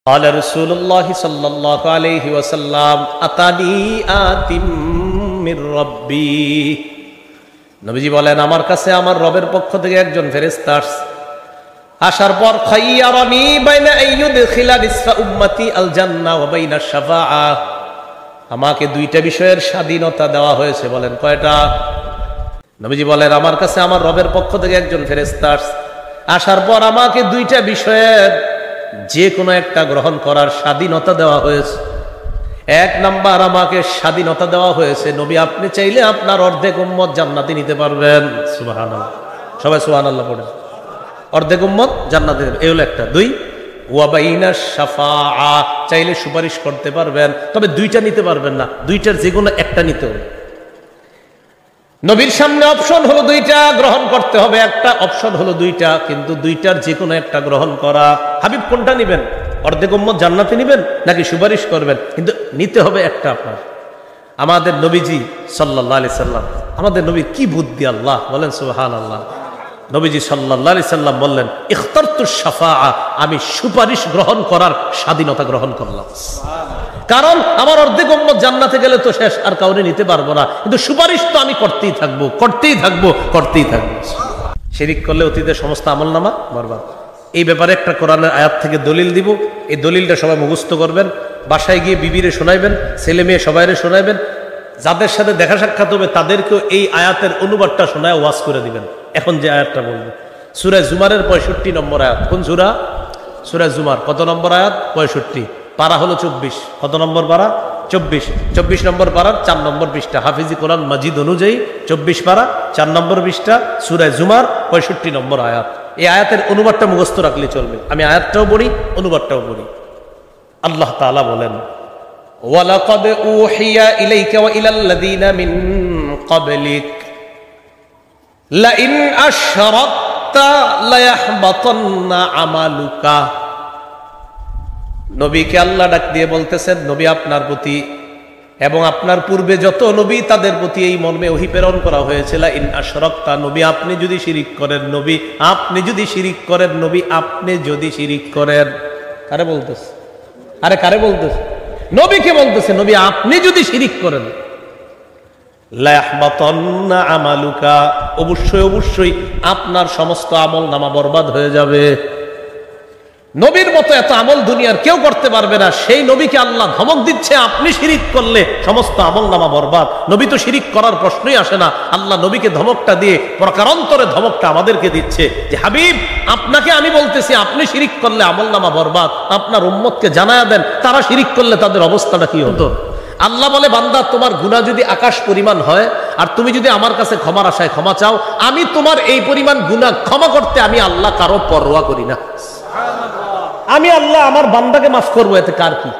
قال رسول الله صلى الله عليه وسلم আতানি আতিম মির রব্বি। নবীজি বলেন, আমার কাছে আমার রবের পক্ষ থেকে একজন ফেরেশতা আসার পর খাইয়ারানি বাইনা আইয়ুদখিলা নিসফা উম্মতি আল জান্নাহ ওয়া বাইনা শাফাআ, আমাকে দুইটা বিষয়ের স্বাধীনতা দেওয়া হয়েছে। বলেন কয়টা? নবীজি বলেন, আমার কাছে আমার রবের পক্ষ থেকে একজন ফেরেশতা আসার পর আমাকে দুইটা বিষয়ের যে কোনো একটা গ্রহণ করার স্বাধীনতা দেওয়া হয়েছে। এক নাম্বার, আমাকে স্বাধীনতা দেওয়া হয়েছে, নবী আপনি চাইলে আপনার অর্ধেক উম্মত জান্নাতে নিতে পারবেন। সুবহানাল্লাহ, সবাই সুবহানাল্লাহ পড়েন। অর্ধেক উম্মত জান্নাতে, এই হলো একটা। দুই, ওয়া বাইনা শাফাআ, চাইলে সুপারিশ করতে পারবেন, তবে দুইটা নিতে পারবেন না, দুইটার যে কোনো একটা নিতে হবে। নবীর সামনে অপশন হলো দুইটা, গ্রহণ করতে হবে একটা, অপশন হলো দুইটা, কিন্তু দুইটার যে কোনো একটা গ্রহণ করা। হাবিব কোনটা নিবেন? অর্ধেক উম্মত জান্নাতে নিবেন নাকি সুপারিশ করবেন? কিন্তু নিতে হবে একটা আপনার। আমাদের নবীজি সাল্লাল্লাহু আলাইহি সাল্লাম, আমাদের নবীর কি বুদ্ধি! আল্লাহ বলেন সুবহানাল্লাহ। নবীজি সাল্লাল্লাহু আলাইহি সাল্লাম বললেন, ইখতারতু শাফাআ, আমি সুপারিশ গ্রহণ করার স্বাধীনতা গ্রহণ করলাম। কারণ আমার অর্ধেক উম্মত জান্নাতে গেলে তো শেষ, আর কাউরে নিতে পারবো না, কিন্তু সুপারিশ তো আমি করতেই থাকবো, করতেই থাকবো, করতেই থাকবো। শিরিক করলে অতীতের সমস্ত আমলনামা বরবাদ। এই ব্যাপারে একটা কোরআনের আয়াত থেকে দলিল দিব, এই দলিলটা সবাই মুখস্থ করবেন, বাসায় গিয়ে বিবিরে শোনাইবেন, ছেলে মেয়ে সবাইরে শোনাইবেন, যাদের সাথে দেখা সাক্ষাৎ হবে তাদেরকেও এই আয়াতের অনুবাদটা শোনায় ওয়াজ করে দিবেন। এখন যে আয়াতটা বলবো, সূরা জুমারের 65 নম্বর আয়াত। কোন সূরা? সূরা জুমার। কত নম্বর আয়াত? 65। পারা হলো 24। কত নম্বর পারা? 24। 24 নম্বর পারার 4 নম্বর পৃষ্ঠা, হাফিজি কোরআন মাজিদ অনুযায়ী 24 পারা 4 নম্বর পৃষ্ঠা, সূরা জুমার 65 নম্বর আয়াত। এই আয়াতের অনুবাদটা মুখস্থ রাখলে চলবে। আমি আয়াতটাও পড়ি, অনুবাদটাও পড়ি। আল্লাহ তাআলা বলেন, ওয়ালাকাদ উহিয়া ইলাইকা ওয়া ইলাল্লাযীনা মিন ক্বাবলিক লাইন আশরাকতা লায়াহবাতান্না আমালুকা। নবীকে আল্লাহ ডাক দিয়ে বলতেছেন, নবী আপনার প্রতি এবং আপনার পূর্বে যত নবী তাদের প্রতি এই মর্মে ওহী প্রেরণ করা হয়েছিল, ইন আশরাকতা, নবী আপনি যদি শিরিক করেন, নবী আপনি যদি শিরিক করেন, নবী আপনি যদি শিরিক করেন। কারে বলতেছে? আরে কারে বলতেছে? নবীকে বলতেছে, নবী আপনি যদি শিরিক করেন, লায়াহবাতান্না আমালুকা, অবশ্যই অবশ্যই আপনার সমস্ত আমল নামা বরবাদ হয়ে যাবে। নবীর মতো এত আমল দুনিয়ার কেউ করতে পারবে না, সেই নবীকে আল্লাহ ধমক দিচ্ছে, আপনি শিরিক করলে সমস্ত আমল নামা বরবাদ। নবী তো শিরিক করার প্রশ্নই আসে না, আল্লাহ নবীকে ধমকটা দিয়ে প্রকারান্তরে ধমকটা আমাদেরকে দিচ্ছে যে হাবিব আপনাকে আমি বলতেছি, আপনি শিরিক করলে আমল নামা বরবাদ, আপনার উম্মতকে জানায়া দেন তারা শিরিক করলে তাদের অবস্থাটা কি হতো। আল্লাহ বলে, বান্দা তোমার গুনাহ যদি আকাশ পরিমাণ হয় আর তুমি যদি আমার কাছে ক্ষমার আশায় ক্ষমা চাও, আমি তোমার এই পরিমাণ গুনাহ ক্ষমা করতে আমি আল্লাহ কারো পরোয়া করি না। আমি আল্লাহ আমার বান্দাকে মাফ করবো, এতে কার কি?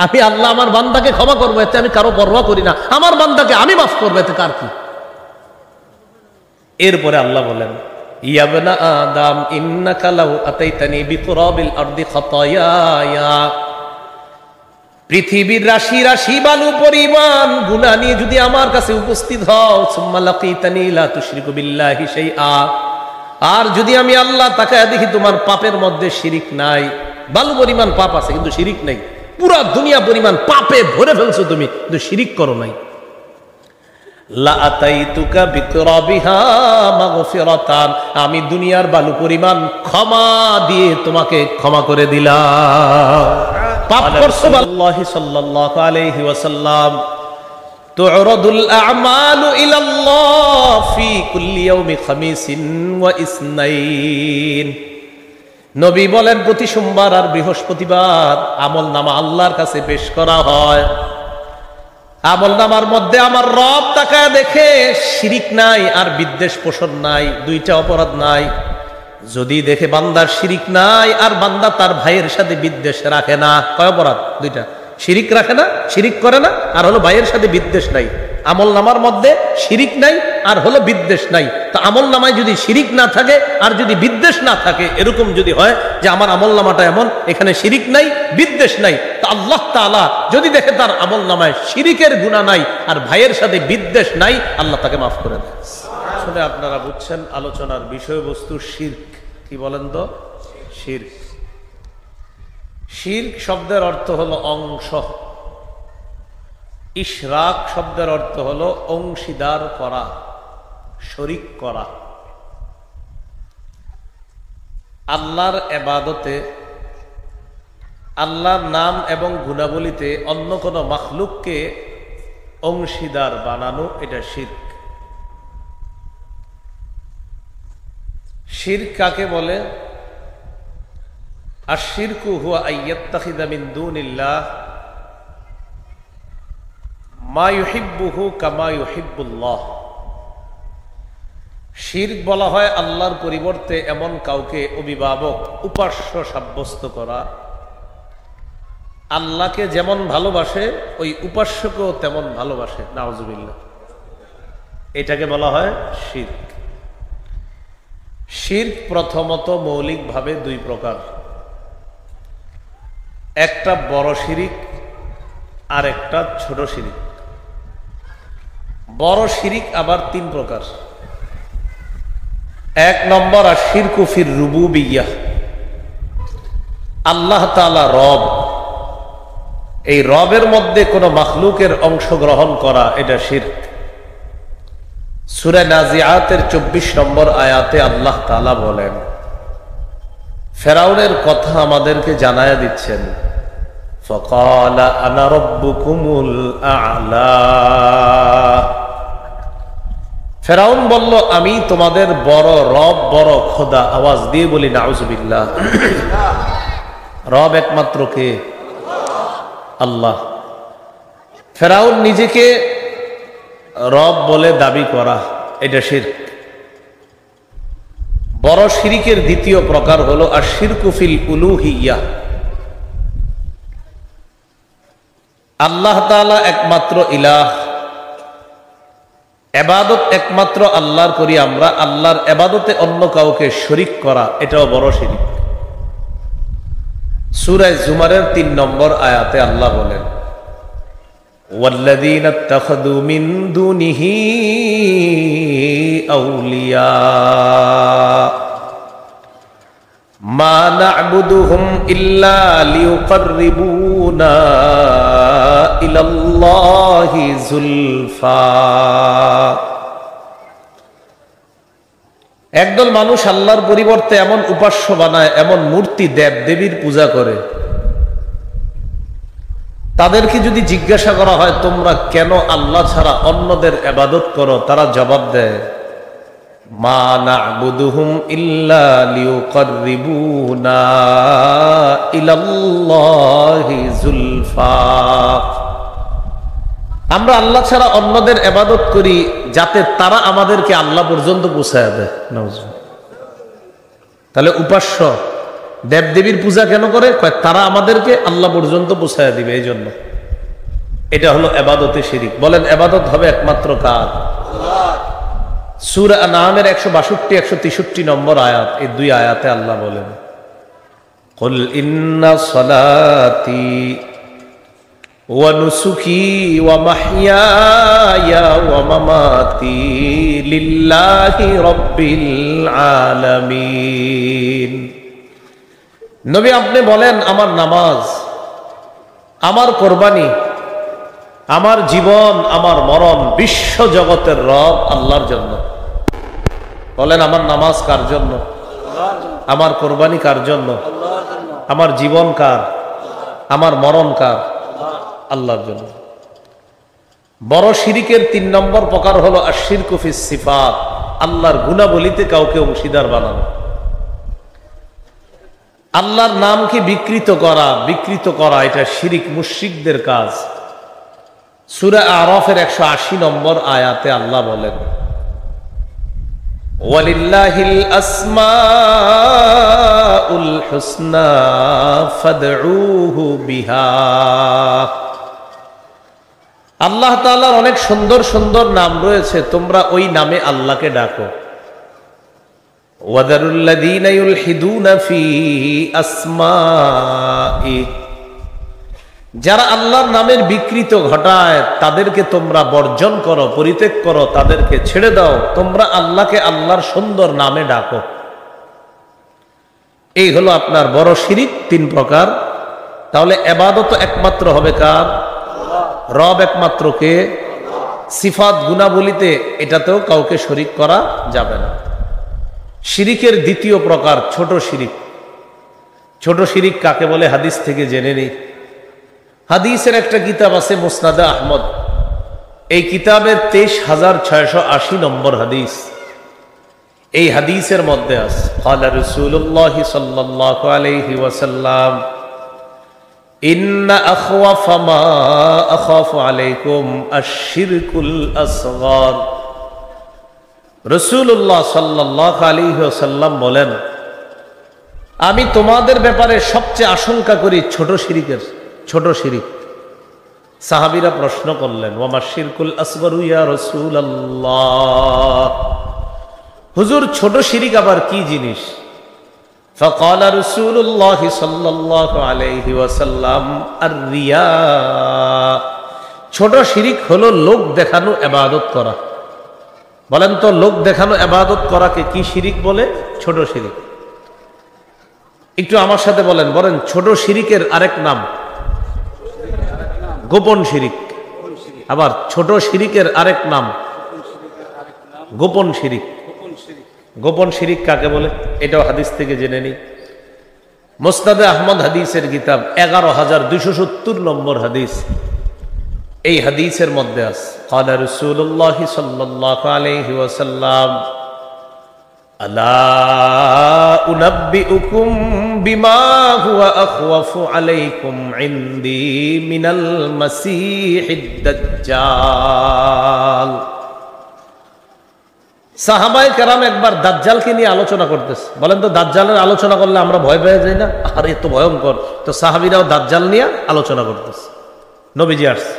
আমি আল্লাহ আমার বান্দাকে ক্ষমা করবো, এতে আমি কারো পরোয়া করি না। আমার বান্দাকে আমি মাফ করবো, এতে কার কি? এরপরে আল্লাহ বলেন, ইয়া বনা আদম ইন্নাকা লাউ আতাইতানি বিকুরাবিল আরদি খাতায়ায়া, পৃথিবীর রাশি রাশি বালু পরিমাণ গুনাহ নিয়ে যদি আমার কাছে উপস্থিত হও, সুম্মা লাকিতানি লা তুশরিকু বিল্লাহি শাইআ, আর যদি আমি আল্লাহ তাকায় দেখি তোমার পাপের মধ্যে শিরিক নাই, বালু পরিমাণ পাপ আছে কিন্তু শিরিক নাই, পুরা দুনিয়া পরিমাণ পাপে ভরে ফেলছো তুমি কিন্তু শিরিক করো নাই, লা আতাইতুকা বিকুরাবিহা মাগফিরাতান, আমি দুনিয়ার বালু পরিমাণ ক্ষমা দিয়ে তোমাকে ক্ষমা করে দিলাম। পাপ করছো আল্লাহ সাল্লাল্লাহু আলাইহি ওয়াসাল্লাম, তু'রাদুল আ'মালু ইলাল্লাহ ফি কুল্লি ইয়াউমি খামিসিন ওয়া ইসনাইন। নবী বলেন, প্রতি সোমবার আর বৃহস্পতিবার আমলনামা আল্লাহর কাছে পেশ করা হয়। আমলনামার মধ্যে আমার রব তাকায় দেখে শিরিক নাই আর বিদ্বেষ পোষণ নাই, দুইটা অপরাধ নাই। যদি দেখে বান্দার শিরিক নাই আর বান্দা তার ভাইয়ের সাথে বিদ্বেষ রাখে না, কয় অপরাধ? দুইটা। শিরিক রাখে না, শিরিক করে না, আর হলো ভাইয়ের সাথে বিদ্বেষ নাই। আমল নামার মধ্যে শিরিক নাই আর হলো বিদ্বেষ নাই। তো আমল নামায় যদি শিরিক না থাকে আর যদি বিদ্বেষ না থাকে, এরকম যদি হয় যে আমার আমল নামাটা এমন, এখানে শিরিক নাই বিদ্বেষ নাই, তো আল্লাহ তাআলা যদি দেখে তার আমল নামায় শিরিকের গুনাহ নাই আর ভাইয়ের সাথে বিদ্বেষ নাই, আল্লাহ তাকে মাফ করে দেয়। আসলে আপনারা বুঝছেন আলোচনার বিষয়বস্তু শিরক। কি বলেন তো? শিরক। শিরক শব্দের অর্থ হলো অংশ, ইশরাক শব্দের অর্থ হলো অংশীদার করা, শরীক করা। আল্লাহর ইবাদতে, আল্লাহর নাম এবং গুণাবলীতে অন্য কোনো মাখলুককে অংশীদার বানানো, এটা শিরক। শিরক কাকে বলে? আশ-শিরকু হুয়া আইয়াত্তাখিযা মিন দুনিল্লাহ মা ইউহিব্বুহু কামা ইউহিব্বুল্লাহ। শিরক বলা হয় আল্লাহর পরিবর্তে এমন কাউকে অভিভাবক, উপাস্য সাব্যস্ত করা। আল্লাহকে যেমন ভালোবাসে ওই উপাস্যকেও তেমন ভালোবাসে, নাউজুবিল্লাহ। এটাকে বলা হয় শিরক। শিরক প্রথমত মৌলিকভাবে দুই প্রকার, একটা বড় শিরিক আর একটা ছোট শিরিক। বড় শিরিক আবার তিন প্রকার। এক নম্বর আশ-শিরকু ফির রুবুবিয়্যাহ, আল্লাহ তাআলা রব, এই রবের মধ্যে কোনো মাখলুকের অংশগ্রহণ করা, এটা শিরক। সূরা নাজিআতের 24 নম্বর আয়াতে আল্লাহ তাআলা বলেন, ফেরাউনের কথা আমাদেরকে জানায়া দিচ্ছেন, ফাকালা আনা রাব্বুকুমুল আ'লা। ফেরাউন বলল, আমি তোমাদের বড় রব, বড় খোদা। আওয়াজ দিয়ে বলি নাউজুবিল্লাহ। রব একমাত্র কে? আল্লাহ। ফেরাউন নিজেকে রব বলে দাবি করা, এটা শিরক। বড় শিরিকের দ্বিতীয় প্রকার হলো আশ-শিরকু ফিল উলুহিয়্যাহ, আল্লাহ তাআলা একমাত্র ইলাহ, ইবাদত একমাত্র আল্লাহর করি আমরা, আল্লাহর ইবাদতে অন্য কাউকে শরীক করা, এটাও বড় শিরিক। সূরা জুমারের 3 নম্বর আয়াতে আল্লাহ বলেন, ওয়াল্লাযীনা ইত্তাখাযু মিন দুনিহি আউলিয়া মা না'বুদুহুম ইল্লা লিয়ুকাররিবুনা ইলাল্লাহি যুলফা। একদল মানুষ আল্লাহর পরিবর্তে এমন উপাস্য বানায়, এমন মূর্তি, দেব দেবীর পূজা করে। তাদেরকে যদি জিজ্ঞাসা করা হয় তোমরা কেন আল্লাহ ছাড়া অন্যদের ইবাদত করো, তারা জবাব দেয়, মা না'বুদুহুম ইল্লা লিয়ুকাররিবুনা ইলাল্লাহি যুলফা। আমরা আল্লাহ ছাড়া অন্যদের ইবাদত করি যাতে তারা আমাদেরকে আল্লাহ পর্যন্ত পৌঁছায় দেয়। তাহলে উপাস্য দেবদেবীর পূজা কেন করে? তারা আমাদেরকে আল্লাহ পর্যন্ত পৌঁছায় দিবে, এই জন্য। এটা হলো ইবাদতে শিরিক। বলেন ইবাদত হবে একমাত্র কার? সূরা আনআমের 162-163 নম্বর আয়াত, এই দুই আয়াতে আল্লাহ বলেন, কুল ইন্না সলাতি ওয়া নুসুকি ওয়া মাহইয়ায়া ওয়া মামাতি লিল্লাহি রাব্বিল আলামিন। নবী আপনি বলেন, আমার নামাজ, আমার কোরবানি, আমার জীবন, আমার মরণ বিশ্ব জগতের রব আল্লাহর জন্য। বলেন আমার নামাজ কার জন্য? আমার কোরবানি কার জন্য? আমার জীবন কার? আমার মরণ কার? আল্লাহর জন্য। বড় শিরিকের 3 নম্বর প্রকার হলো আশ-শিরকু ফিস সিফাত, আল্লাহর গুণাবলীতে কাউকে অংশীদার বানানো। আল্লাহর নামকে বিকৃত করা, এটা শিরিক, মুশরিকদের কাজ। সূরা আরাফের 180 নম্বর আয়াতে আল্লাহ বলেন, ওয়ালিল্লাহিল আসমাউল হুসনা ফাদউহু বিহা। আল্লাহ তাআলার অনেক সুন্দর সুন্দর নাম রয়েছে, তোমরা ওই নামে আল্লাহকে ডাকো। ওয়াদারুল্লাযীনা ইউলহিদুনা ফি আসমাই, যারা আল্লাহর নামের বিকৃত ঘটায় তাদেরকে তোমরা বর্জন করো, পরিত্যাগ করো, তাদেরকে ছেড়ে দাও, তোমরা আল্লাহকে আল্লাহর সুন্দর নামে ডাকো। এই হলো আপনার বড় শিরিক 3 প্রকার। তাহলে ইবাদত একমাত্র হবে কার? রব একমাত্র কে? সিফাত গুণাবলীতে এটাতেও কাউকে শরীক করা যাবে না। শিরিকের দ্বিতীয় প্রকার ছোট শিরিক। ছোট শিরিক কাকে বলে হাদিস থেকে জেনে নেই। হাদিসের একটা কিতাব আছে মুসনাদে আহমদ, এই কিতাবের 23,680 নম্বর হাদিস। এই হাদিসের মধ্যে আছে ক্বালা রাসূলুল্লাহ সাল্লাল্লাহু আলাইহি ওয়াসাল্লাম ইন্না আখওয়াফা মা আখাফু আলাইকুম আশ-শিরকুল আসগর। রাসূলুল্লাহ সাল্লাল্লাহু আলাইহি ওয়াসাল্লাম বলেন, আমি তোমাদের ব্যাপারে সবচেয়ে আশঙ্কা করি ছোট শিরিকের, ছোট শিরিক। সাহাবীরা প্রশ্ন করলেন, ওয়া শিরকুল আসগরু ইয়া রাসূলুল্লাহ, হুজুর ছোট শিরিক আবার কি জিনিস? فقال رسول الله صلى الله عليه وسلم الرياء, ছোট শিরিক হলো লোক দেখানো ইবাদত করা। বলেন তো লোক দেখানো ইবাদত করাকে কি শিরিক বলে? ছোট শিরিক। একটু আমার সাথে বলেন, বলেন ছোট শিরিকের আরেক নাম গোপন শিরিক। আবার ছোট শিরিকের আরেক নাম গোপন শিরিক। গোপন শিরিক কাকে বলে এটাও হাদিস থেকে জেনে নিই। মুসনাদে আহমদ হাদিসের কিতাব 11,270 নম্বর হাদিস। এই হাদিসের মধ্যে আছে ক্বালা রাসূলুল্লাহ সাল্লাল্লাহু আলাইহি ওয়াসাল্লাম আলা উনাব্বিউকুম বিমা হুয়া আখওয়াফু আলাইকুম ইনদি মিনাল মাসীহিদ দাজ্জাল। সাহাবায়ে কেরাম একবার দাজ্জালকে নিয়ে আলোচনা করতেছে। বলেন তো দাজ্জালের আলোচনা করলে আমরা ভয় পেয়ে যাই না? আর এত ভয়ঙ্কর। তো সাহাবীরাও দাজ্জাল নিয়ে আলোচনা করতেছে। নবীজি আসছে,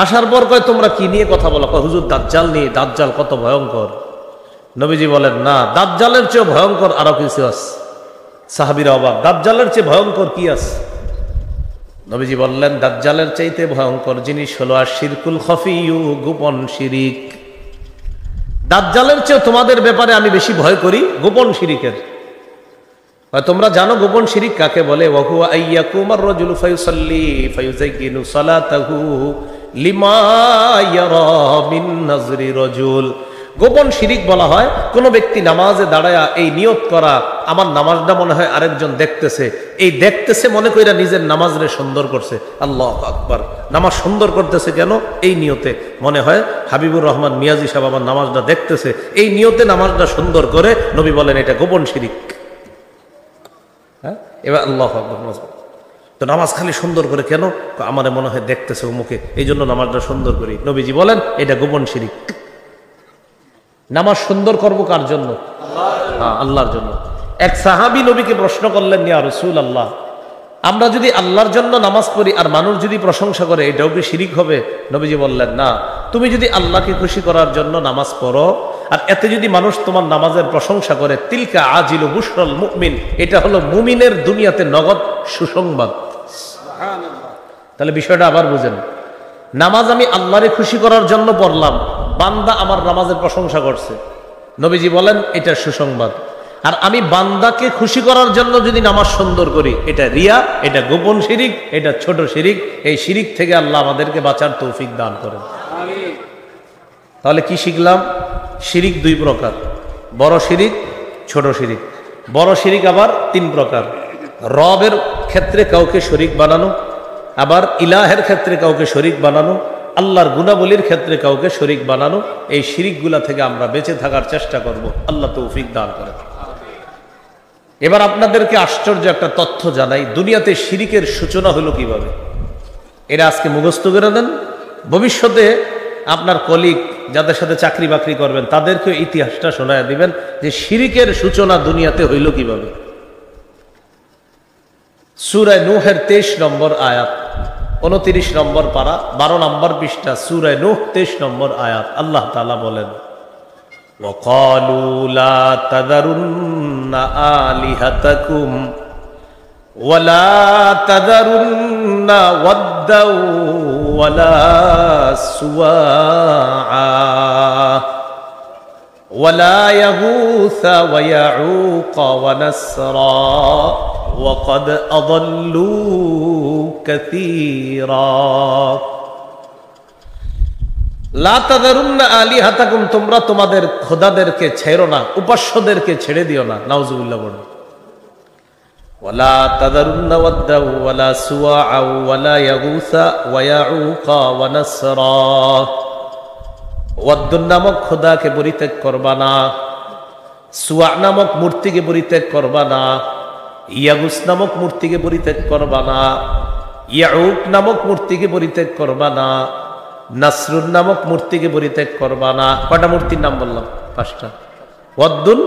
আসার পর কয় তোমরা কি নিয়ে কথা বলো? কয় হুজুর দাজ্জাল নিয়ে, দাজ্জাল কত ভয়ঙ্কর। নবীজি বলেন, না, দাজ্জালের চেয়ে ভয়ঙ্কর আরো কিছু আছে। সাহাবীরা অবাক, দাজ্জালের চেয়ে ভয়ঙ্কর কি আছে? নবীজি বললেন, দাজ্জালের চাইতে ভয়ঙ্কর জিনিস হলো আশ-শিরকুল খফিয়্যু, গোপন শিরিক। দাজ্জালের চেয়ে তোমাদের ব্যাপারে আমি বেশি ভয় করি গোপন শিরিকের। তোমরা জানো গোপন শিরিক কাকে বলে? ওয়া হুয়া আইয়াকুমার রাজুলু ফায়ুসাল্লি ফায়ুযায়্যিনু সালাতাহু লিমা ইয়ারা মিন নাজরি রাজুল। গোপন শিরিক বলা হয় কোন ব্যক্তি নামাজে দাঁড়ায়া এই নিয়ত করা, আমার নামাজটা মনে হয় আরেকজন দেখতেছে, এই দেখতেছে মনে কইরা নিজের নামাজরে সুন্দর করছে। আল্লাহু আকবার। নামাজ সুন্দর করতেছে কেন? এই নিয়তে। মনে হয় হাবিবুর রহমান মিয়াজি সাহেব আমার নামাজটা দেখতেছে, এই নিয়তে নামাজটা সুন্দর করে। নবী বলেন এটা গোপন শিরিক। হ্যাঁ, এবার আল্লাহু আকবার। তো নামাজ খালি সুন্দর করে কেন? আমারে মনে হয় দেখতেছে মুখে, এই জন্য নামাজটা সুন্দর করি। নবীজি বলেন এটা গোপন শিরিক। নামাজ সুন্দর করবো কার জন্য? আল্লাহর জন্য। এক সাহাবী নবীকে প্রশ্ন করলেন, ইয়া রাসূলুল্লাহ, আমরা যদি আল্লাহর জন্য নামাজ পড়ি আর মানুষ যদি প্রশংসা করে, এটাও কি শিরিক হবে? নবীজি বললেন, না, তুমি যদি আল্লাহকে খুশি করার জন্য নামাজ পড়ো আর এতে যদি মানুষ তোমার নামাজের প্রশংসা করে, তিলকা আজিলু বুশরাল মুমিন, এটা হলো মুমিনের দুনিয়াতে নগদ সুসংবাদ। তাহলে বিষয়টা আবার বুঝেন, নামাজ আমি আল্লাহরে খুশি করার জন্য পড়লাম, বান্দা আমার নামাজের প্রশংসা করছে, নবীজি বলেন এটা সুসংবাদ। আর আমি বান্দাকে খুশি করার জন্য যদি নামাজ সুন্দর করি, এটা রিয়া, এটা গোপন শিরিক, এটা ছোট শিরিক। এই শিরিক থেকে আল্লাহ আমাদেরকে বাঁচার তৌফিক দান করেন। তাহলে কি শিখলাম? শিরিক দুই প্রকার, বড় শিরিক, ছোট শিরিক। বড় শিরিক আবার তিন প্রকার: রবের ক্ষেত্রে কাউকে শরীক বানানো, আবার ইলাহের ক্ষেত্রে কাউকে শরীক বানানো, আল্লাহর গুণাবলীর ক্ষেত্রে কাউকে শরীক বানানো। এই শিরিকগুলা থেকে আমরা বেঁচে থাকার চেষ্টা করব। আল্লাহ তৌফিক দান করেন। এবার আপনাদেরকে আশ্চর্য একটা তথ্য জানাই, দুনিয়াতে শিরিকের সূচনা হলো কিভাবে। এরা আজকে মুখস্থ করে দেন, ভবিষ্যতে আপনার কলিগ যাদের সাথে চাকরি বাকরি করবেন তাদেরকে ইতিহাসটা শোনায় দিবেন যে শিরিকের সূচনা দুনিয়াতে হইল কিভাবে। সূরা নূহের 23 নম্বর আয়াত, 29 নম্বর পারা, 12 নম্বর পৃষ্ঠা, সূরা নূহ 23 নম্বর আয়াত। আল্লাহ তাআলা বলেন, وَقَالُوا لَا تَذَرُنَّ آلِهَتَكُمْ وَلَا تَذَرُنَّ وَدًّا وَلَا سُوَاعًا وَلَا يَغُوثَ وَيَعُوقَ وَنَسْرًا وَقَدْ أَضَلُّوا كثيرا লা তাযারুন্না আলিহাতাকুম, তোমরা তোমাদের খোদাদেরকে ছেড়ো না, উপাস্যদেরকে ছেড়ে দিও না। নাউযুবিল্লাহ বলেন। ওয়ালা তাযারুন্না ওয়াদ্দা ওয়ালা সুওয়া ওয়ালা ইয়াগুসা ওয়া ইয়াউকা ওয়া নাসরা, ওয়াদ্দুন নামক খোদাকে পরিত্যাগ করবা না, সুয়া নামক মূর্তিকে পরিত্যাগ করবা না, ইয়াগুস নামক মূর্তিকে পরিত্যাগ করবা না, ইয়াউক নামক মূর্তিকে পরিত্যাগ করবা না, নাসরুন নামক মূর্তিকে পরিত্যাগ করবা না। কয়টা মূর্তির নাম বললাম? 5টা। ওয়াদ্দুন,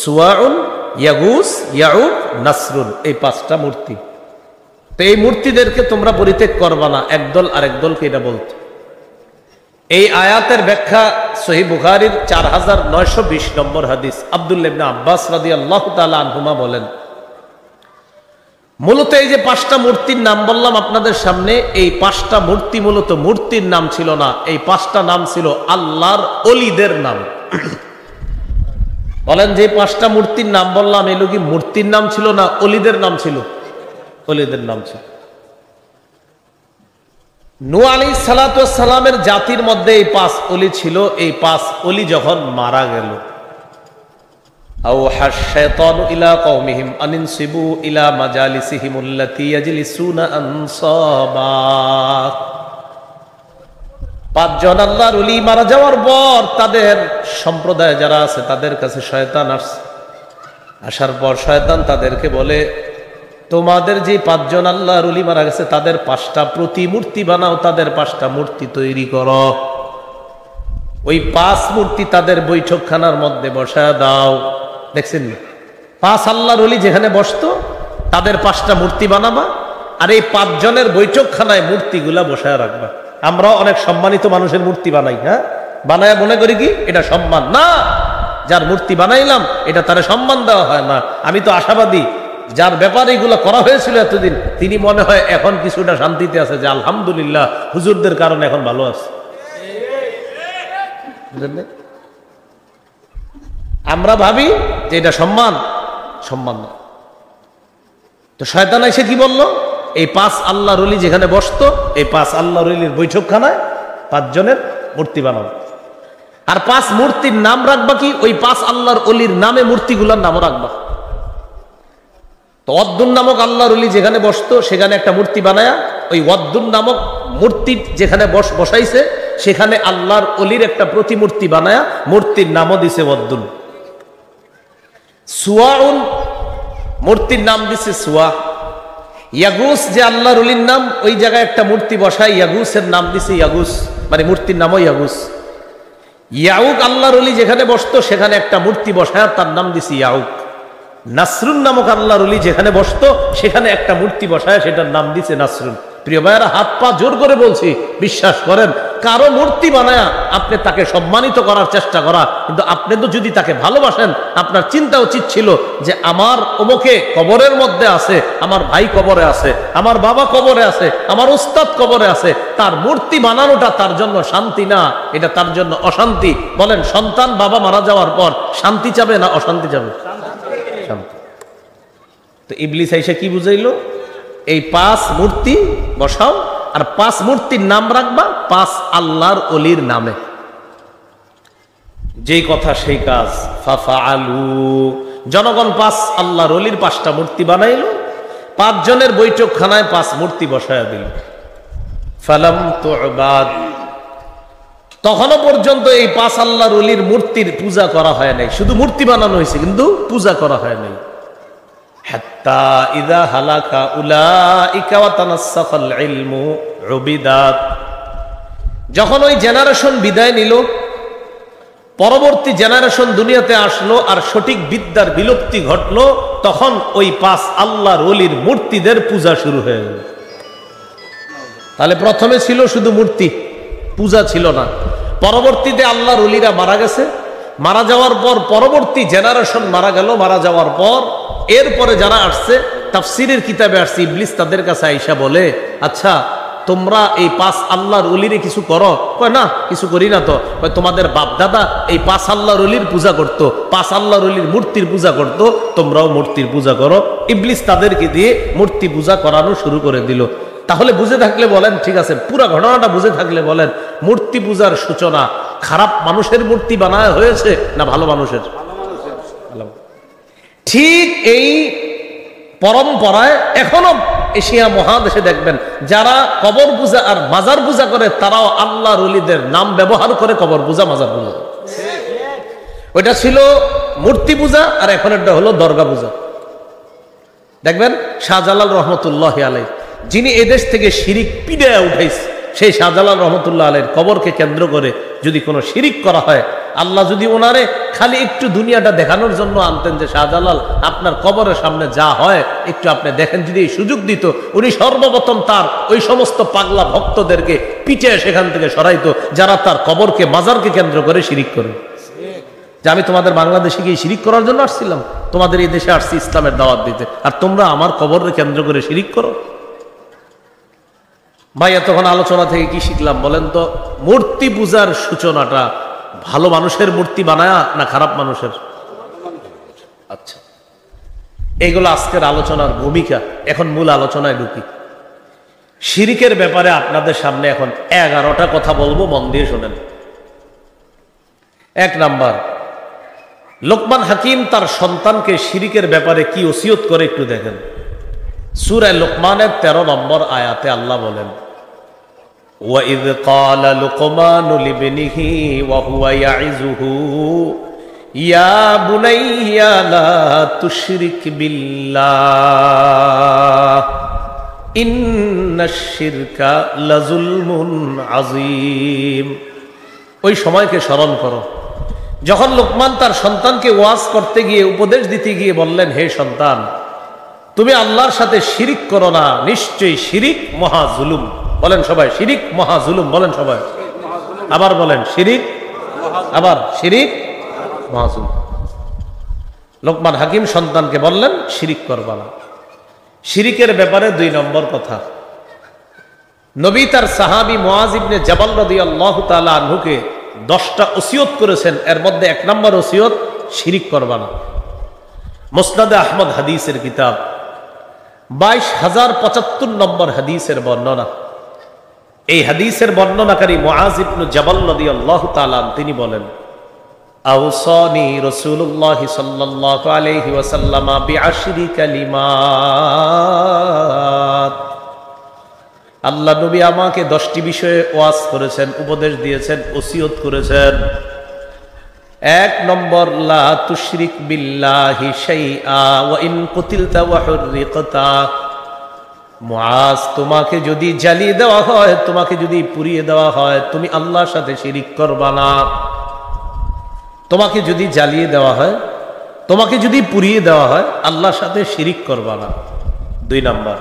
সুওয়াউন, ইয়াগুস, ইয়াউক, নাসরুন, এই 5টা মূর্তি। তো এই মূর্তিদেরকে তোমরা পরিত্যাগ করবা না, একদল আরেক দলকে এটা বলতো। এই আয়াতের ব্যাখ্যা সহিহ বুখারীর 4920 নম্বর হাদিস। আব্দুল্লাহ ইবনে আব্বাস রাদিয়াল্লাহু তাআলা আনহুমা বলেন, মূলত এই যে 5টা মূর্তির নাম বললাম আপনাদের সামনে, এই 5টা মূর্তি মূলত মূর্তির নাম ছিল না, এই 5টা নাম ছিল আল্লাহর ওলিদের নাম। বলেন, যে 5টা মূর্তির নাম বললাম, এগুলো কি মূর্তির নাম ছিল না ওলিদের নাম ছিল? ওলিদের নাম ছিল। নূহ আলাইহিস সালাতু ওয়াস সালামের জাতির মধ্যে এই 5 ওলি ছিল। এই 5 ওলি যখন মারা গেল, আওহা শাইতানু ইলা কওমিহিম আনিনসিবু ইলা মাজালিসিহিম আল্লাতী ইয়াজলিসুনা আনসাবা। 5 জন আল্লাহর ওলি মারা যাওয়ার পর তাদের সম্প্রদায় যারা আছে তাদের কাছে শয়তান আসছে। আসার পর শয়তান তাদেরকে বলে, তোমাদের যে 5 জন আল্লাহর ওলি মারা গেছে তাদের 5টা প্রতিমূর্তি বানাও, তাদের 5টা মূর্তি তৈরি করো। ওই 5 মূর্তি তাদের বৈঠকখানার মধ্যে বসায় দাও। দেখছেন, 5 আল্লাহর ওলি যেখানে বসতো তাদের 5টা মূর্তি বানাবা, আর এই 5 জনের বৈঠকখানায় মূর্তিগুলা বসায় রাখবা। আমরা অনেক সম্মানিত মানুষের মূর্তি বানাই, হ্যাঁ, বানায় মনে করি কি এটা সম্মান না। যার মূর্তি বানাইলাম এটা তারে সম্মান দেওয়া হয় না। আমি তো আশাবাদী, যার ব্যাপারে এগুলো করা হয়েছিল এতদিন, তিনি মনে হয় এখন কিছুটা শান্তিতে আছে, যে আলহামদুলিল্লাহ হুজুরদের কারণে এখন ভালো আছে। আমরা ভাবি যে এটা সম্মান, সম্মান না। তো শয়তান এসে কি বলল, এই 5 আল্লাহর ওলি যেখানে বসতো, এই 5 আল্লাহর ওলির বৈঠকখানায় 5 জনের মূর্তি বানাবো। আর 5 মূর্তির নাম রাখবা কি, ওই 5 আল্লাহর ওলির নামে মূর্তিগুলোর নামও রাখবা। তো ওয়াদ্দুন নামক আল্লাহর ওলি যেখানে বসতো সেখানে একটা মূর্তি বানায়া, ওই ওয়াদ্দুন নামক মূর্তি যেখানে বসাইছে সেখানে আল্লাহর ওলির একটা প্রতিমূর্তি বানায়া মূর্তির নামও দিছে ওয়াদ্দুন। সুওয়াউন মূর্তির নাম দিছে সুয়া। ইয়াগুস যে আল্লাহর ওলির নাম, ওই জায়গায় একটা মূর্তি বসায় ইয়াগুসের নাম দিছে ইয়াগুস, মানে মূর্তির নামও ইয়াগুস। ইয়াউক আল্লাহর ওলি যেখানে বসতো সেখানে একটা মূর্তি বসায় তার নাম দিছে ইয়াউক। নাসরুন নামক আল্লাহর ওলি যেখানে বসতো সেখানে একটা মূর্তি বসায় সেটার নাম দিছে নাসরুন। প্রিয় ভাইয়েরা, হাত পা জোর করে বলছি, বিশ্বাস করেন, কারো মূর্তি বানায়া আপনি তাকে সম্মানিত করার চেষ্টা করা, কিন্তু আপনি তো যদি তাকে ভালোবাসেন, আপনার চিন্তা উচিত ছিল যে আমার অমুকে কবরের মধ্যে আছে, আমার ভাই কবরে আছে, আমার বাবা কবরে আছে, আমার উস্তাদ কবরে আছে, তার মূর্তি বানানোটা তার জন্য শান্তি না, এটা তার জন্য অশান্তি। বলেন, সন্তান বাবা মারা যাওয়ার পর শান্তি চাবে না অশান্তি চাবে? শান্তি। তো ইবলিস এসে কি বুঝাইলো, এই 5 মূর্তি বসাও, আর 5 মূর্তির নাম রাখবা 5 আল্লাহর ওলির নামে। যেই কথা সেই কাজ। ফাফআলু, জনগণ 5 আল্লাহর ওলির 5টা মূর্তি বানাইলো, 5 জনের বৈঠকখানায় 5 মূর্তি বসায়া দিল। ফালাম তুবাদ, তখনও পর্যন্ত এই 5 আল্লাহর ওলির মূর্তির পূজা করা হয় নাই, শুধু মূর্তি বানানো হয়েছে কিন্তু পূজা করা হয় নাই। হাত্তা ইযা হালাকা উলাইকা ওয়া তানাসসাখাল ইলমু উবিদাত, যখন ওই জেনারেশন বিদায় নিল, পরবর্তী জেনারেশন দুনিয়াতে আসলো আর সঠিক বিদ্যার বিলুপ্তি ঘটলো, তখন ওই 5 আল্লাহর ওলির মূর্তিদের পূজা শুরু হয়ে গেল। তাহলে প্রথমে ছিল শুধু মূর্তি, পূজা ছিল না। পরবর্তীতে আল্লাহর ওলিরা মারা গেছে, মারা যাওয়ার পর পরবর্তী জেনারেশন মারা গেল, মারা যাওয়ার পর এরপরে যারা আসছে, তাফসীরের কিতাবে আসছে, ইবলিস তাদের কাছে আইসা বলে, আচ্ছা তোমরা এই 5 আল্লাহর ওলিরে কিছু করো? কয় না, কিছু করি না। তো কয়, তোমাদের বাপ দাদা এই 5 আল্লাহর ওলির পূজা করতো, 5 আল্লাহর ওলির মূর্তির পূজা করতো, তোমরাও মূর্তির পূজা করো। ইবলিস তাদেরকে দিয়ে মূর্তি পূজা করানো শুরু করে দিল। তাহলে বুঝে থাকলে বলেন, ঠিক আছে, পুরো ঘটনাটা বুঝে থাকলে বলেন, মূর্তি পূজার সূচনা খারাপ মানুষের মূর্তি বানায় হয়েছে না ভালো মানুষের? ঠিক এই পরম্পরায় এখনো এশিয়া মহাদেশে দেখবেন যারা কবর পূজা আর মাজার পূজা করে তারাও আল্লাহর ওলিদের নাম ব্যবহার করে কবর পূজা মাজার পূজা। ওইটা ছিল মূর্তি পূজা আর এখন এটা হলো দরগা পূজা। দেখবেন শাহজালাল রহমতুল্লাহ আলাই, যিনি এদেশ থেকে শিরিক পিড়ে উঠাইছে, সেই শাহজালাল রহমতুল্লাহ আলাইর কবরকে কেন্দ্র করে যদি কোনো শিরিক করা হয়, আল্লাহ যদি ওনারে খালি একটু দুনিয়াটা দেখানোর জন্য আনতেন যে শাহজালাল আপনার কবরের সামনে যা হয় একটু আপনি দেখেন, যদি এই সুযোগ দিত, উনি সর্বপ্রথম তার ওই সমস্ত পাগলা ভক্তদেরকে পিটে সেখান থেকে সরাইতো যারা তার কবরকে মাজারকে কেন্দ্র করে শিরিক করে। যে আমি তোমাদের বাংলাদেশে গিয়ে শিরিক করার জন্য আসছিলাম, তোমাদের এই দেশে আসছি ইসলামের দাওয়াত দিতে, আর তোমরা আমার কবরকে কেন্দ্র করে শিরিক করো। ভাই এতক্ষণ আলোচনা থেকে কি শিখলাম বলেন তো? মূর্তি পূজার সূচনাটা ভালো মানুষের মূর্তি বানায়া না খারাপ মানুষের? আচ্ছা, এইগুলো আজকের আলোচনার ভূমিকা। এখন মূল আলোচনায় ঢুকি। শিরিকের ব্যাপারে আপনাদের সামনে এখন 11টা কথা বলবো, মন দিয়ে শোনেন। 1 নাম্বার, লোকমান হাকিম তার সন্তানকে শিরিকের ব্যাপারে কি ওসিয়ত করে একটু দেখেন। সূরা লোকমানের 13 নম্বর আয়াতে আল্লাহ বলেন, وَإِذْ قَالَ لُقْمَانُ لِابْنِهِ وَهُوَ يَعِظُهُ يَا بُنَيَّ لَا تُشْرِكْ بِاللَّهِ إِنَّ الشِّرْكَ لَظُلْمٌ عَظِيمٌ। ওই সময়কে স্মরণ করো যখন লোকমান তার সন্তানকে ওয়াজ করতে গিয়ে, উপদেশ দিতে গিয়ে বললেন, হে সন্তান, তুমি আল্লাহর সাথে শিরিক করো না, নিশ্চয়ই শিরিক মহা জুলুম। বলেন সবাই, শিরিক মহা জুলুম। বলেন সবাই, আবার বলেন, শিরিক, আবার শিরিক মহা জুলুম। লোকমান হাকিম সন্তানকে বললেন শিরিক করবা না। শিরিকের ব্যাপারে 2 নম্বর কথা, নবী তার সাহাবী মুআজ ইবনে জাবাল রাদিয়াল্লাহু তাআলা আনহুকে 10টা ওসিয়ত করেছেন। এর মধ্যে 1 নম্বর ওসিয়ত, শিরিক করবা না। মুসনাদে আহমদ হাদিসের কিতাব 22,075 নম্বর হাদিসের বর্ণনা। এই হাদিসের বর্ণনাকারী মুআজ ইবনে জাবাল রাদিয়াল্লাহু তাআলা তিনি বলেন, আওসানি রাসূলুল্লাহ সাল্লাল্লাহু আলাইহি ওয়াসাল্লাম বিআশরি কালিমাত। আল্লাহ নবী আমাকে 10টি বিষয়ে ওয়াজ করেছেন, উপদেশ দিয়েছেন, ওসিয়ত করেছেন। 1 নম্বর, লা তুশরিক বিল্লাহি শাইআ ওয়া ইন কুতিলতা ওয়া হুররিকতা। মুআজ, তোমাকে যদি জ্বালিয়ে দেওয়া হয়, তোমাকে যদি পুড়িয়ে দেওয়া হয়, তুমি আল্লাহর সাথে শিরিক করবা না। তোমাকে যদি জ্বালিয়ে দেওয়া হয়, তোমাকে যদি পুড়িয়ে দেওয়া হয়, আল্লাহর সাথে শিরিক করবা না। 2 নম্বর,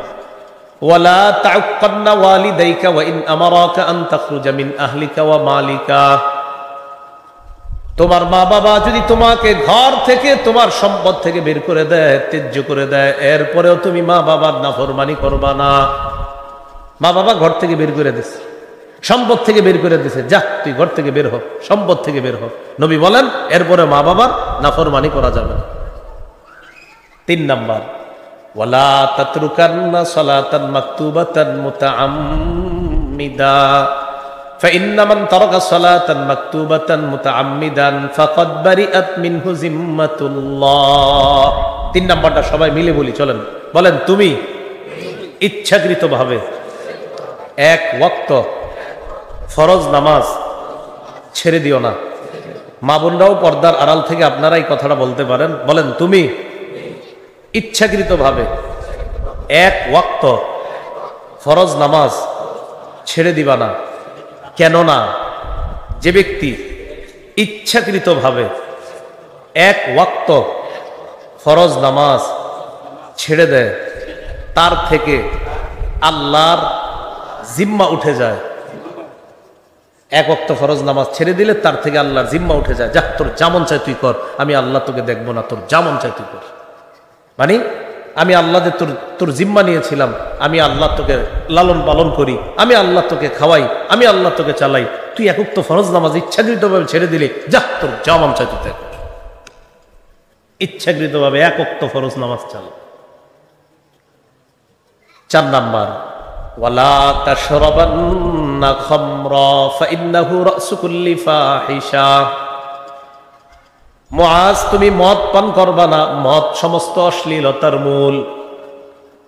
ওয়ালা তাউক্কান্না ওয়ালিদাইকা ওয়া ইন আমারাকা আন তাখরুজা মিন আহলিকা ওয়া মালিকা। তোমার মা বাবা যদি তোমাকে ঘর থেকে, তোমার সম্পদ থেকে বের করে দেয়, ত্যায্য করে দেয়, এরপরেও তুমি মা বাবার নাফরমানি করবা না। মা বাবা ঘর থেকে বের করে দিছে, সম্পদ থেকে বের করে দিছে, যা তুই ঘর থেকে বের হ, সম্পদ থেকে বের হ। নবী বলেন এরপরে মা বাবার নাফরমানি করা যাবে না। 3 নাম্বার, ওয়ালা তাতরুকান্না সালাতান মাকতুবাতান মুতাআম্মিদা ফাইন্না মান তারাকা সালাতান মাকতুবাতান মুতাআম্মিদান ফাকাদ বারিআত মিনহু জিম্মাতুল্লাহ। 3 নাম্বারটা সবাই মিলে বলি, চলেন বলেন, তুমি ইচ্ছাকৃতভাবে 1 ওয়াক্ত ফরজ নামাজ ছেড়ে দিও না। মা বোনরাও পর্দার আড়াল থেকে আপনারা এই কথাটা বলতে পারেন, বলেন, তুমি ইচ্ছাকৃতভাবে 1 ওয়াক্ত ফরজ নামাজ ছেড়ে দিবা না। কেননা যে ব্যক্তি ইচ্ছাকৃতভাবে 1 ওয়াক্ত ফরজ নামাজ ছেড়ে দেয়, তার থেকে আল্লাহর জিম্মা উঠে যায়। 1 ওয়াক্ত ফরজ নামাজ ছেড়ে দিলে তার থেকে আল্লাহর জিম্মা উঠে যায়। যা, তোর যেমন চাই তুই কর, আমি আল্লাহ তোকে দেখবো না, তোর যেমন চাই তুই কর। মানে আমি আল্লাহ তোর জিম্মা নিয়েছিলাম, আমি আল্লাহ তোকে লালন পালন করি, আমি আল্লাহ তোকে খাওয়াই, আমি আল্লাহ তোকে চালাই। তুই 1 ওয়াক্ত ফরজ নামাজ ইচ্ছাকৃতভাবে ছেড়ে দিলে, যা, তোর যেমন চাই তুই কর। ইচ্ছাকৃতভাবে 1 ওয়াক্ত ফরজ নামাজ চালা। 4 নাম্বার, ওয়ালা তাশরাবান্না খামরা ফাইন্নাহু রাসু কুল্লি ফাহিশা। মুআজ, তুমি মদ পান করবা না, মদ সমস্ত অশ্লীলতার মূল।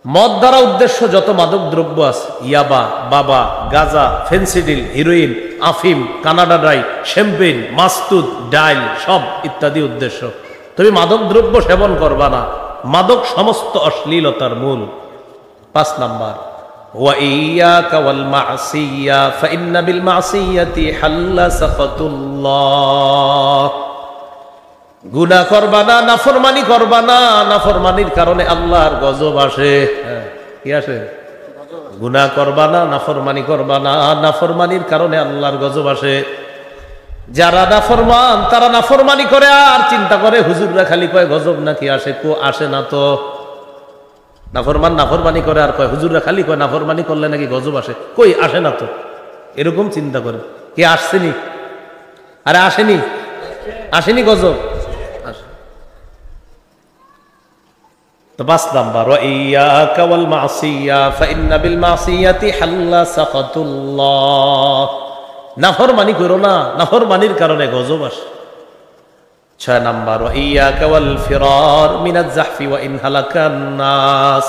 মদ দ্বারা উদ্দেশ্য যত মাদক দ্রব্য আছে, ইয়াবা, বাবা, গাজা, ফেন্সিডিল, হিরোইন, আফিম, কানাডা ড্রাই, শ্যাম্পেন, মাস্তুদ, ডাইল, সব ইত্যাদি উদ্দেশ্য। তুমি মাদক দ্রব্য সেবন করবা না, মাদক সমস্ত অশ্লীলতার মূল। 5 নাম্বার, ওয়া ইয়াকা ওয়াল মাসিয়া ফাইন্না বিল মাসিয়াতি হাল্লা সাখাতুল্লাহ। গুনাহ করবা না, নাফরমানি করবা না, নাফরমানির কারণে আল্লাহর গজব আসে। কি আসে? গুনাহ করবা না, নাফরমানি করবা না, নাফরমানির কারণে আল্লাহর গজব আসে। যারা নাফরমান তারা নাফরমানি করে আর চিন্তা করে হুজুররা খালি কয় গজব নাকি আসে, আসে না তো। নাফরমান নাফরমানি করে আর কয় হুজুররা খালি কয় নাফরমানি করলে নাকি গজব আসে, কই আসে না তো, এরকম চিন্তা করে। কি আসছেনি? আরে আসেনি, আসেনি গজব। তো 5 নাম্বার, ওয়া ইয়াকা ওয়াল মাসিয়া ফাইন্না বিল মাসিয়াতি হাল্লা সাখাতুল্লাহ। নাফরমানি করো না, নাফরমানির কারণে গজব আসে। 6 নাম্বার, ওয়া ইয়াকা ওয়াল ফিরার মিনাজ জাহফি ওয়া ইন হালাকান নাস।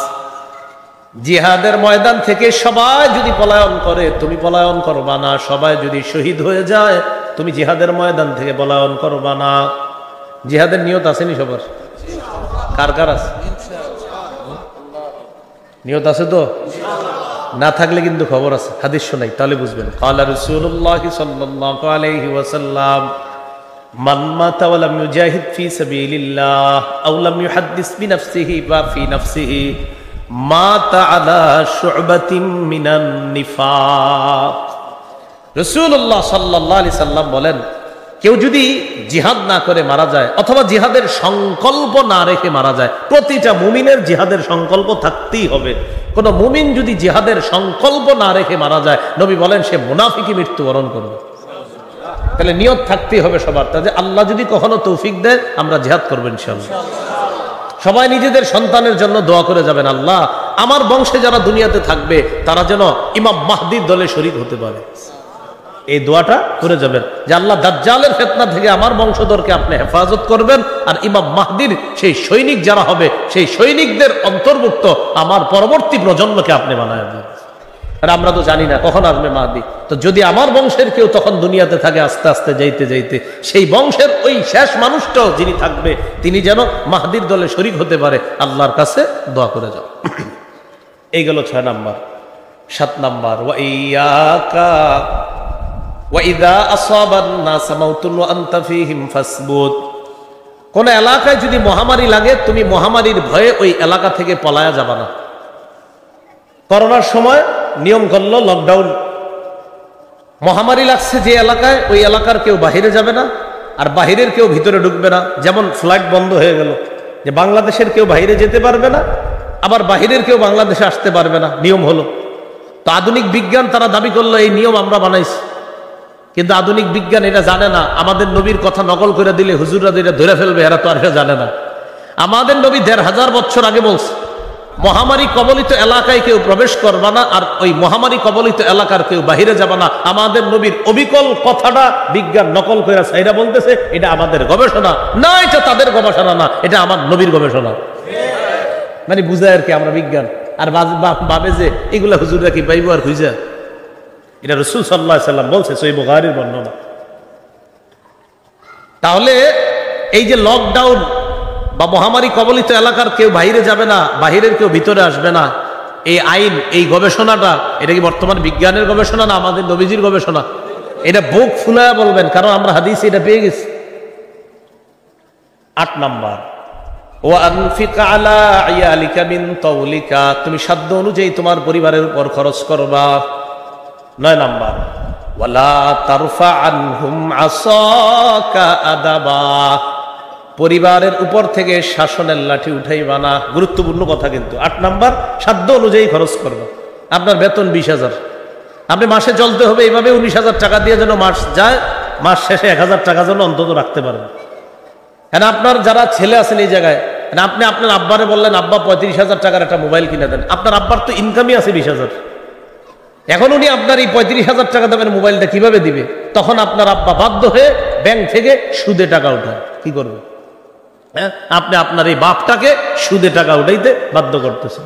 জিহাদের ময়দান থেকে সবাই যদি পলায়ন করে তুমি পলায়ন করবা না, সবাই যদি শহীদ হয়ে যায় তুমি জিহাদের ময়দান থেকে পলায়ন করবা না। জিহাদের নিয়ত আসেনি সবার? কার কার আছে? নিয়ত আছে তো? না থাকলে কিন্তু খবর আছে, হাদিস শোনাই তাহলে বুঝবেন। ক্বালা রাসূলুল্লাহ সাল্লাল্লাহু আলাইহি ওয়াসাল্লাম, মান মাতা ওয়া লাম ইউজাহিদ ফি সাবিলিল্লাহ আও লাম ইউহাদ্দিস বিনাফসিহি বা ফি নাফসিহি মাতা আলা শু'বাতিন মিনান নিফাক। রাসূলুল্লাহ সাল্লাল্লাহু আলাইহি সাল্লাম বলেন, কেউ যদি জিহাদ না করে মারা যায় অথবা জিহাদের সংকল্প না রেখে মারা যায়, প্রতিটা মুমিনের জিহাদের সংকল্প থাকতেই হবে। কোন মুমিন যদি জিহাদের সংকল্প না রেখে মারা যায়, নবী বলেন সে মুনাফিকি মৃত্যুবরণ করবে। তাহলে নিয়ত থাকতেই হবে সবার, তাহলে আল্লাহ যদি কখনো তৌফিক দেয় আমরা জিহাদ করব ইনশাআল্লাহ। সবাই নিজেদের সন্তানের জন্য দোয়া করে যাবেন, আল্লাহ আমার বংশে যারা দুনিয়াতে থাকবে তারা যেন ইমাম মাহদির দলে শরীক হতে পারে। এই দোয়াটা করে যাবেন যে আল্লাহ দাজ্জালের ফিতনা থেকে আমার বংশধরকে আপনি হেফাজত করবেন, আর ইমাম মাহদির সেই সৈনিক যারা হবে সেই সৈনিকদের অন্তর্ভুক্ত আমার পরবর্তী প্রজন্মকে আপনি বানায় দেন। আর আমরা তো জানি না কখন আসবে মাহদি, তো যদি আমার বংশের কেউ তখন দুনিয়াতে থাকে, আস্তে আস্তে যাইতে যাইতে সেই বংশের ওই শেষ মানুষটাও যিনি থাকবে তিনি যেন মাহদির দলে শরীক হতে পারে, আল্লাহর কাছে দোয়া করে যাও। এই গেল 6 নাম্বার। 7 নাম্বার, ওয়া ইয়াকা ওয়া ইযা আসাবান নাস মাউতুন ওয়া আনতা ফীহিম ফাসবুত। কোন এলাকায় যদি মহামারী লাগে তুমি মহামারীর ভয়ে ওই এলাকা থেকে পলায়া যাবা না। করোনার সময় নিয়ম করলো লকডাউন, মহামারী লাগছে যে এলাকায় ওই এলাকার কেউ বাহিরে যাবে না আর বাহিরের কেউ ভিতরে ঢুকবে না। যেমন ফ্লাইট বন্ধ হয়ে গেল, যে বাংলাদেশের কেউ বাহিরে যেতে পারবে না, আবার বাহিরের কেউ বাংলাদেশে আসতে পারবে না, নিয়ম হলো। তো আধুনিক বিজ্ঞান তারা দাবি করলো এই নিয়ম আমরা বানাইছি, কিন্তু আধুনিক বিজ্ঞান এটা জানে না। আমাদের নবীর কথা নকল করে দিলে হুজুররা যেটা ধরে ফেলবে এরা তো আর এটা জানে না। আমাদের নবী 1500 বছর আগে বলছে মহামারী কবলিত এলাকায় কেউ প্রবেশ করবা না, আর ওই মহামারী কবলিত এলাকার কেউ বাহিরে যাবা না। আমাদের নবীর অবিকল কথাটা বিজ্ঞান নকল করে সাইরা বলতেছে এটা আমাদের গবেষণা না, এটা তাদের গবেষণা না, এটা আমার নবীর গবেষণা। মানে বুঝায় আর কি আমরা বিজ্ঞান, আর ভাবে যে এগুলা হুজুররা কি পাইব আর খুঁজা। এটা রাসূল সাল্লাল্লাহু আলাইহি সাল্লাম বলছে, সহিহ বুখারীর বর্ণনা। তাহলে এই যে লকডাউন বা মহামারী কবলিত এলাকার কেউ বাইরে যাবে না, বাহিরের কেউ ভিতরে আসবে না, এই আইন এই গবেষণাটা এটা কি বর্তমান বিজ্ঞানের গবেষণা না আমাদের নবীজির গবেষণা? এটা বুক ফুলায় বলবেন, কারণ আমরা হাদিসে এটা পেয়ে গেছি। 8 নাম্বার, ওয়া আনফিক আলা ইয়ালিকা মিন তাওলিকা, তুমি সাধ্য অনুযায়ী তোমার পরিবারের উপর খরচ করবা। 9 নাম্বার, ওয়ালা তারফা আনহুম আসাকা আদাবা, পরিবারের উপর থেকে শাসনের লাঠি উঠাইবা না। গুরুত্বপূর্ণ কথা কিন্তু। 8 নাম্বার, সাধ্য অনুযায়ী খরচ করবা। আপনার বেতন 20,000, আপনি মাসে চলতে হবে এইভাবে 19,000 টাকা দিয়ে যেন মাস যায়, মাস শেষে 1,000 টাকা যেন অন্তত রাখতে পারবেন। হ্যাঁ, আপনার যারা ছেলে আছেন এই জায়গায়, আপনি আপনার আব্বারে বললেন আব্বা 35,000 টাকার একটা মোবাইল কিনে দেন, আপনার আব্বার তো ইনকামই আছে 20,000, এখন উনি আপনার এই 35,000 টাকা দামের মোবাইলটা কিভাবে দিবে? তখন আপনার আব্বা বাধ্য হয়ে ব্যাংক থেকে সুদে টাকা উঠায়। কি করবে? হ্যাঁ, আপনি আপনার এই বাপটাকে সুদে টাকা উঠাইতে বাধ্য করতেছেন।